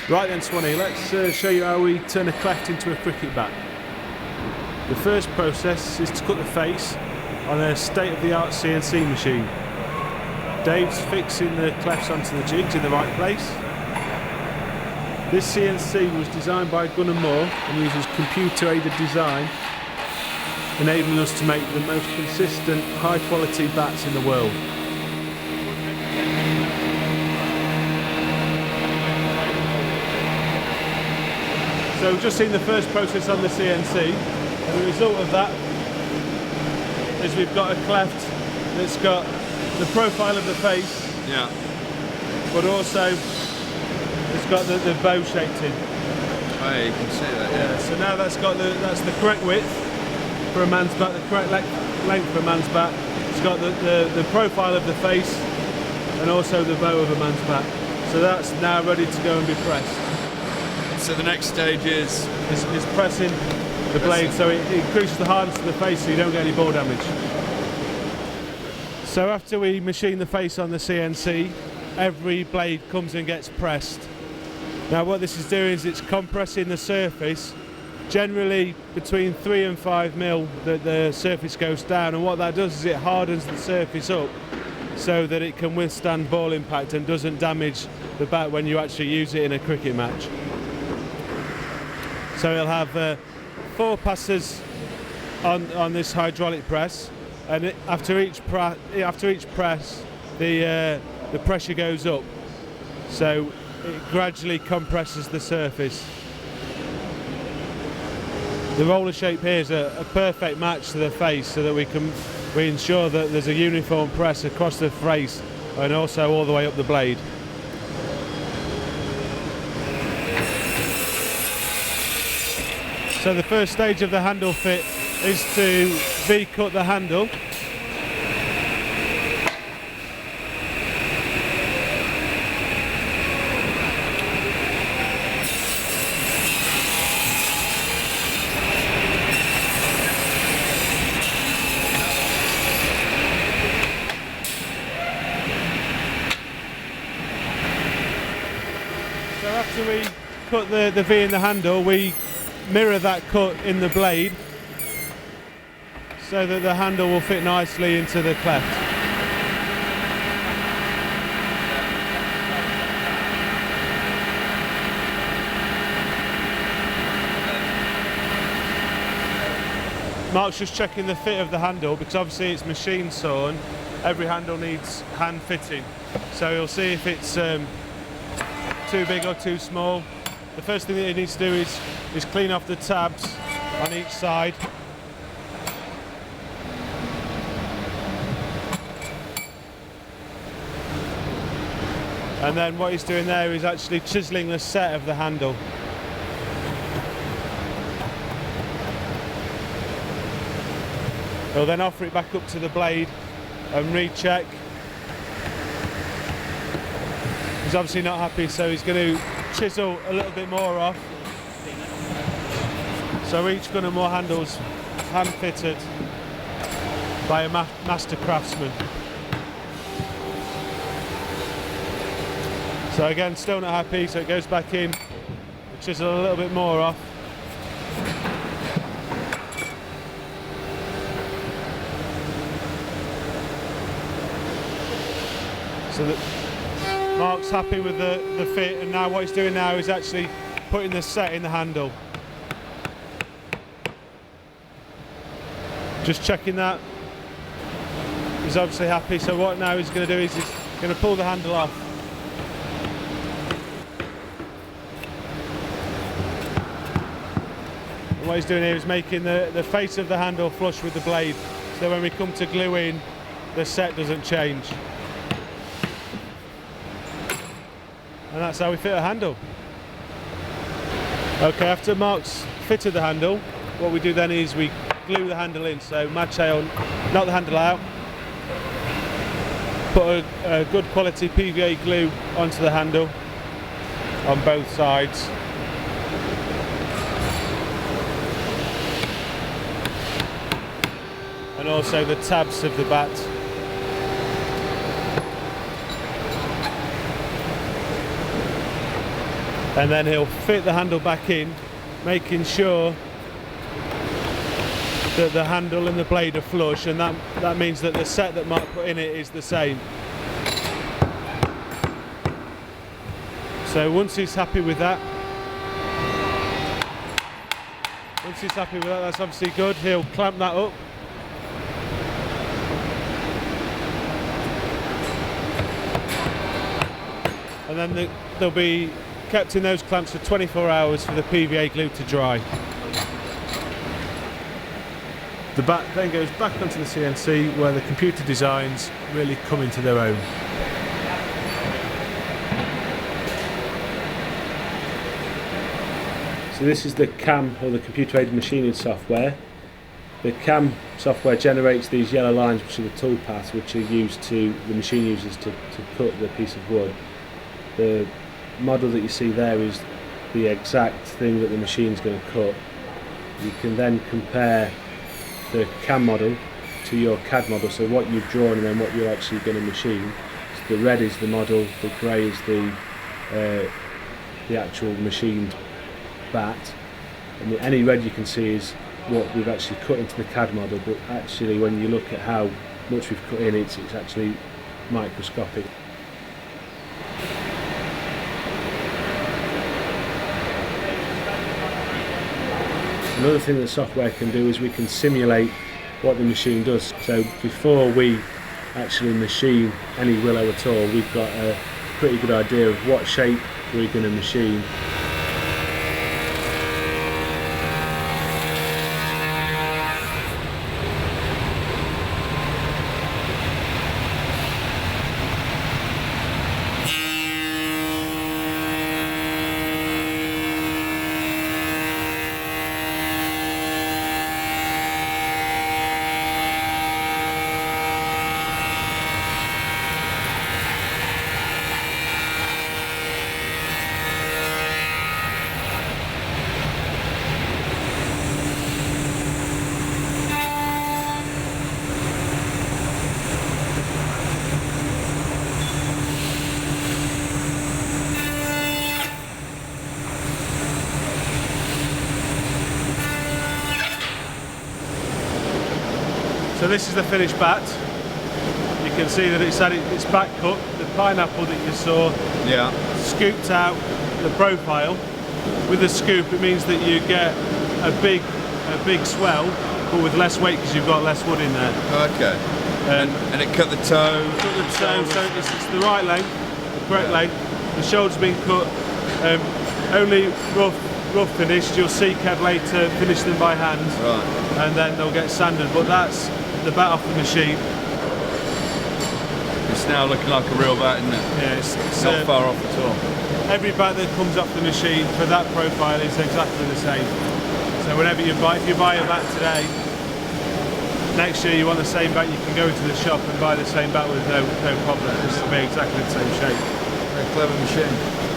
Right then, Swanny, let's show you how we turn a cleft into a cricket bat. The first process is to cut the face on a state-of-the-art CNC machine. Dave's fixing the clefts onto the jigs in the right place. This CNC was designed by Gunn and uses computer-aided design, enabling us to make the most consistent, high-quality bats in the world. So we've just seen the first process on the CNC, and the result of that is we've got a cleft that's got the profile of the face, yeah, but also it's got the bow shaped in. Oh yeah, you can see that, yeah. So now that's the correct width for a man's bat, the correct length for a man's bat. It's got the profile of the face and also the bow of a man's bat. So that's now ready to go and be pressed. So the next stage is pressing the blade, so it increases the hardness of the face so you don't get any ball damage. So after we machine the face on the CNC, every blade comes and gets pressed. Now what this is doing is it's compressing the surface, generally between 3 and 5 mil that the surface goes down, and what that does is it hardens the surface up so that it can withstand ball impact and doesn't damage the bat when you actually use it in a cricket match. So it'll have 4 passes on this hydraulic press, and after each press, the pressure goes up, so it gradually compresses the surface. The roller shape here is a perfect match to the face, so that we ensure that there's a uniform press across the face and also all the way up the blade. So the first stage of the handle fit is to V-cut the handle. So after we cut the V in the handle, we mirror that cut in the blade so that the handle will fit nicely into the cleft. Mark's just checking the fit of the handle, because obviously it's machine sawn. Every handle needs hand fitting, so he'll see if it's too big or too small. The first thing that he needs to do is clean off the tabs on each side. And then what he's doing there is actually chiseling the set of the handle. He'll then offer it back up to the blade and recheck. He's obviously not happy, so he's going to chisel a little bit more off. So each gun and more handles hand fitted by a master craftsman. So again, still not happy, so it goes back in, chisel a little bit more off. So that Mark's happy with the fit, and now what he's doing now is actually putting the set in the handle. Just checking that. He's obviously happy, so what now he's going to do is he's going to pull the handle off. And what he's doing here is making the face of the handle flush with the blade, so when we come to gluing, the set doesn't change. And that's how we fit a handle. Okay, after Mark's fitted the handle, what we do then is we glue the handle in. So Matteo knock the handle out, put a good quality PVA glue onto the handle on both sides. And also the tabs of the bat. and then he'll fit the handle back in, making sure that the handle and the blade are flush, and that means that the set that Mark put in it is the same. So once he's happy with that, that's obviously good. He'll clamp that up. And then they'll be kept in those clamps for 24 hours for the PVA glue to dry. The bat then goes back onto the CNC where the computer designs really come into their own. So this is the CAM, or the computer aided machining software. The CAM software generates these yellow lines, which are the tool paths, which are used to the machine uses to cut the piece of wood. The model that you see there is the exact thing that the machine's going to cut. You can then compare the CAM model to your CAD model, so what you've drawn and then what you're actually going to machine. So the red is the model, the grey is the actual machined bat, and any red you can see is what we've actually cut into the CAD model, but actually when you look at how much we've cut in, it's actually microscopic. Another thing that software can do is we can simulate what the machine does. So before we actually machine any willow at all, we've got a pretty good idea of what shape we're going to machine. So this is the finished bat. You can see that it's back cut. The pineapple that you saw, scooped out the profile. With the scoop, it means that you get a big swell, but with less weight because you've got less wood in there. Okay. And it cut the toe. Cut the toe, so it's the right length, the correct length. The shoulder's been cut. Only rough finished. You'll see Kev later finish them by hand, right, and then they'll get sanded. But that's the bat off the machine. It's now looking like a real bat, isn't it? Yeah, it's not far off at all. Every bat that comes off the machine for that profile is exactly the same. So whenever if you buy a bat today, next year you want the same bat, you can go into the shop and buy the same bat with no problem. It's to be exactly the same shape. Very clever machine.